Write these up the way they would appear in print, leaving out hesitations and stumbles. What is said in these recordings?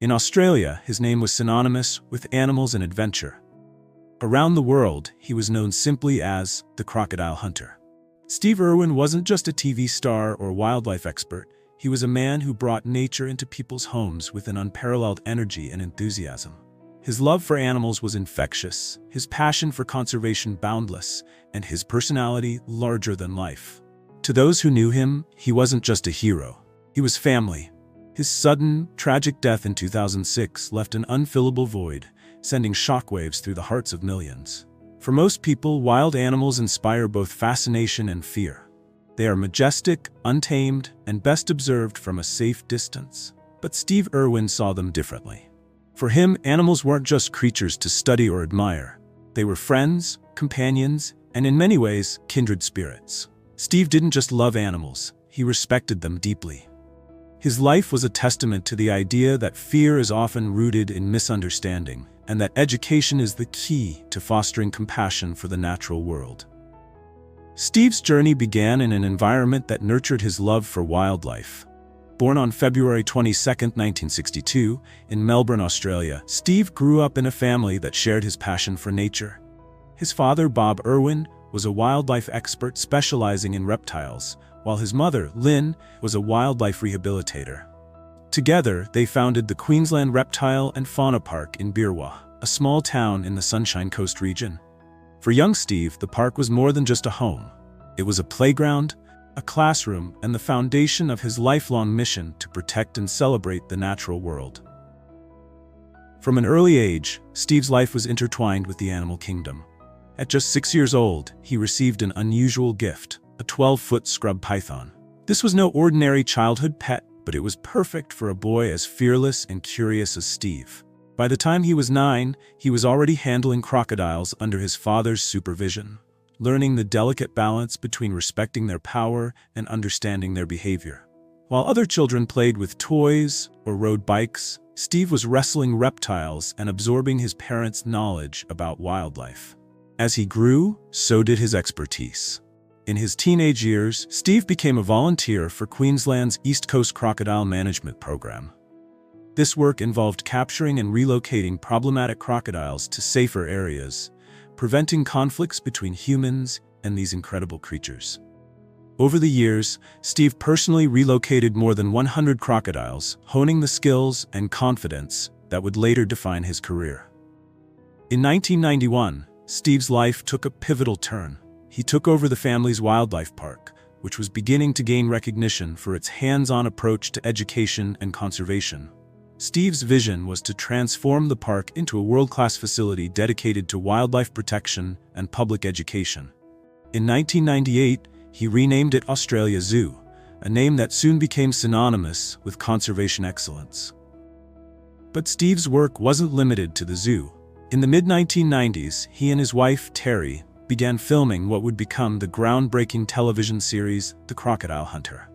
In Australia, his name was synonymous with animals and adventure. Around the world, he was known simply as the Crocodile Hunter. Steve Irwin wasn't just a TV star or wildlife expert. He was a man who brought nature into people's homes with an unparalleled energy and enthusiasm. His love for animals was infectious, his passion for conservation boundless, and his personality larger than life. To those who knew him, he wasn't just a hero. He was family. His sudden, tragic death in 2006 left an unfillable void, sending shockwaves through the hearts of millions. For most people, wild animals inspire both fascination and fear. They are majestic, untamed, and best observed from a safe distance. But Steve Irwin saw them differently. For him, animals weren't just creatures to study or admire. They were friends, companions, and in many ways, kindred spirits. Steve didn't just love animals, he respected them deeply. His life was a testament to the idea that fear is often rooted in misunderstanding, and that education is the key to fostering compassion for the natural world. Steve's journey began in an environment that nurtured his love for wildlife. Born on February 22, 1962, in Melbourne, Australia, Steve grew up in a family that shared his passion for nature. His father, Bob Irwin, was a wildlife expert specializing in reptiles, while his mother, Lynn, was a wildlife rehabilitator. Together, they founded the Queensland Reptile and Fauna Park in Beerwah, a small town in the Sunshine Coast region. For young Steve, the park was more than just a home. It was a playground, a classroom, and the foundation of his lifelong mission to protect and celebrate the natural world. From an early age, Steve's life was intertwined with the animal kingdom. At just 6 years old, he received an unusual gift, a 12-foot scrub python. This was no ordinary childhood pet, but it was perfect for a boy as fearless and curious as Steve. By the time he was 9, he was already handling crocodiles under his father's supervision, learning the delicate balance between respecting their power and understanding their behavior. While other children played with toys or rode bikes, Steve was wrestling reptiles and absorbing his parents' knowledge about wildlife. As he grew, so did his expertise. In his teenage years, Steve became a volunteer for Queensland's East Coast Crocodile Management Program. This work involved capturing and relocating problematic crocodiles to safer areas, preventing conflicts between humans and these incredible creatures. Over the years, Steve personally relocated more than 100 crocodiles, honing the skills and confidence that would later define his career. In 1991, Steve's life took a pivotal turn. He took over the family's wildlife park, which was beginning to gain recognition for its hands-on approach to education and conservation. Steve's vision was to transform the park into a world-class facility dedicated to wildlife protection and public education. In 1998, he renamed it Australia Zoo, a name that soon became synonymous with conservation excellence. But Steve's work wasn't limited to the zoo. In the mid-1990s, he and his wife, Terry, began filming what would become the groundbreaking television series, The Crocodile Hunter.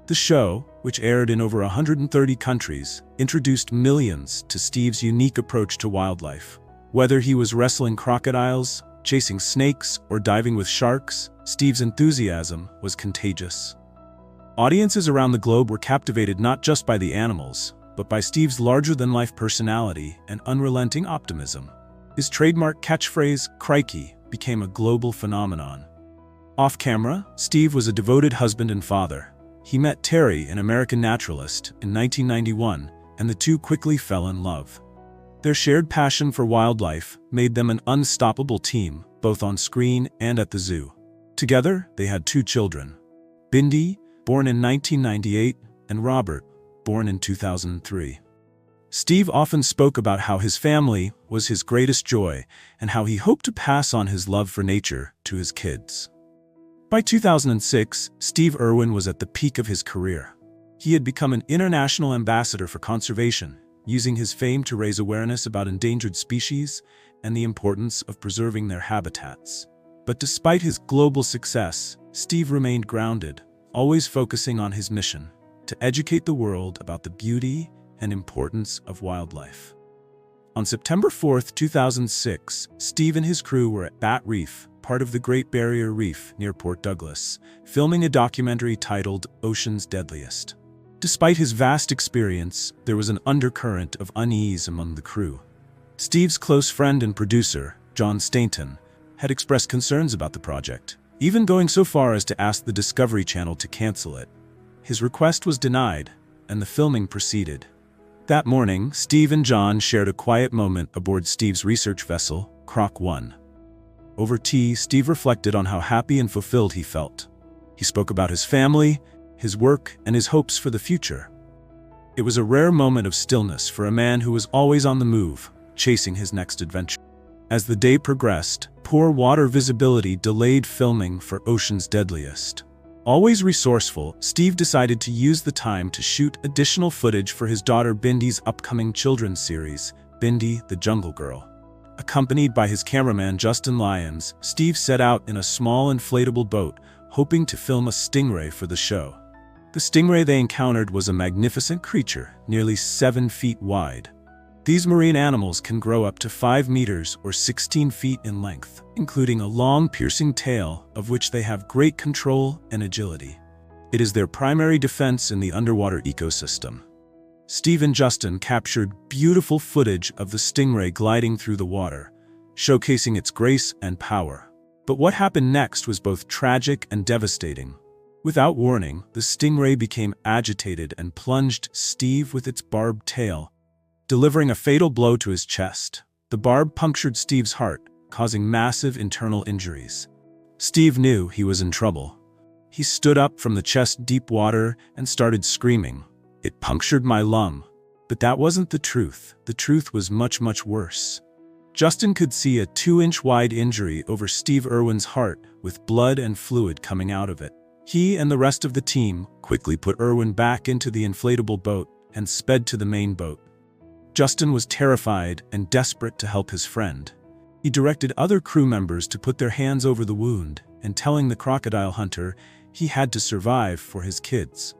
The show, which aired in over 130 countries, introduced millions to Steve's unique approach to wildlife. Whether he was wrestling crocodiles, chasing snakes, or diving with sharks, Steve's enthusiasm was contagious. Audiences around the globe were captivated not just by the animals, but by Steve's larger-than-life personality and unrelenting optimism. His trademark catchphrase, "Crikey," became a global phenomenon. Off-camera, Steve was a devoted husband and father. He met Terry, an American naturalist, in 1991, and the two quickly fell in love. Their shared passion for wildlife made them an unstoppable team, both on screen and at the zoo. Together, they had 2 children, Bindi, born in 1998, and Robert, born in 2003. Steve often spoke about how his family was his greatest joy and how he hoped to pass on his love for nature to his kids. By 2006, Steve Irwin was at the peak of his career. He had become an international ambassador for conservation, using his fame to raise awareness about endangered species and the importance of preserving their habitats. But despite his global success, Steve remained grounded, always focusing on his mission to educate the world about the beauty and importance of wildlife. On September 4, 2006, Steve and his crew were at Barrier Reef, part of the Great Barrier Reef near Port Douglas, filming a documentary titled Ocean's Deadliest. Despite his vast experience, there was an undercurrent of unease among the crew. Steve's close friend and producer, John Stainton, had expressed concerns about the project, even going so far as to ask the Discovery Channel to cancel it. His request was denied, and the filming proceeded. That morning, Steve and John shared a quiet moment aboard Steve's research vessel, Croc 1. Over tea, Steve reflected on how happy and fulfilled he felt. He spoke about his family, his work, and his hopes for the future. It was a rare moment of stillness for a man who was always on the move, chasing his next adventure. As the day progressed, poor water visibility delayed filming for Ocean's Deadliest. Always resourceful, Steve decided to use the time to shoot additional footage for his daughter Bindi's upcoming children's series, Bindi the Jungle Girl. Accompanied by his cameraman Justin Lyons, Steve set out in a small inflatable boat, hoping to film a stingray for the show. The stingray they encountered was a magnificent creature, nearly 7 feet wide. These marine animals can grow up to 5 meters or 16 feet in length, including a long, piercing tail, of which they have great control and agility. It is their primary defense in the underwater ecosystem. Steve and Justin captured beautiful footage of the stingray gliding through the water, showcasing its grace and power. But what happened next was both tragic and devastating. Without warning, the stingray became agitated and plunged Steve with its barbed tail, delivering a fatal blow to his chest. The barb punctured Steve's heart, causing massive internal injuries. Steve knew he was in trouble. He stood up from the chest-deep water and started screaming, "It punctured my lung." But that wasn't the truth. The truth was much, much worse. Justin could see a 2-inch wide injury over Steve Irwin's heart, with blood and fluid coming out of it. He and the rest of the team quickly put Irwin back into the inflatable boat and sped to the main boat. Justin was terrified and desperate to help his friend. He directed other crew members to put their hands over the wound and telling the crocodile hunter he had to survive for his kids.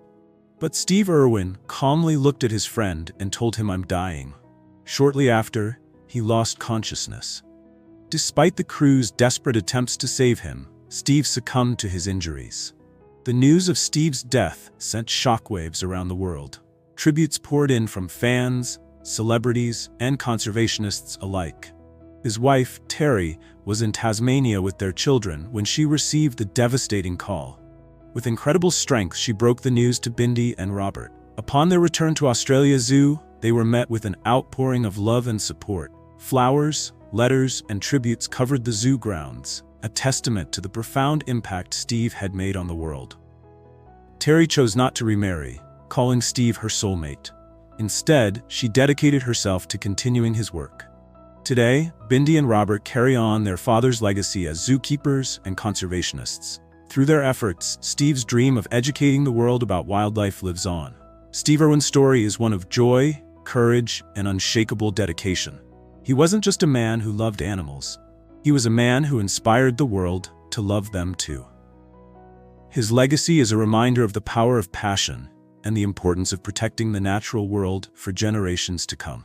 But Steve Irwin calmly looked at his friend and told him, "I'm dying." Shortly after, he lost consciousness. Despite the crew's desperate attempts to save him, Steve succumbed to his injuries. The news of Steve's death sent shockwaves around the world. Tributes poured in from fans, celebrities, and conservationists alike. His wife, Terry, was in Tasmania with their children when she received the devastating call. With incredible strength, she broke the news to Bindi and Robert. Upon their return to Australia Zoo, they were met with an outpouring of love and support. Flowers, letters, and tributes covered the zoo grounds, a testament to the profound impact Steve had made on the world. Terry chose not to remarry, calling Steve her soulmate. Instead, she dedicated herself to continuing his work. Today, Bindi and Robert carry on their father's legacy as zookeepers and conservationists. Through their efforts, Steve's dream of educating the world about wildlife lives on. Steve Irwin's story is one of joy, courage, and unshakable dedication. He wasn't just a man who loved animals. He was a man who inspired the world to love them too. His legacy is a reminder of the power of passion and the importance of protecting the natural world for generations to come.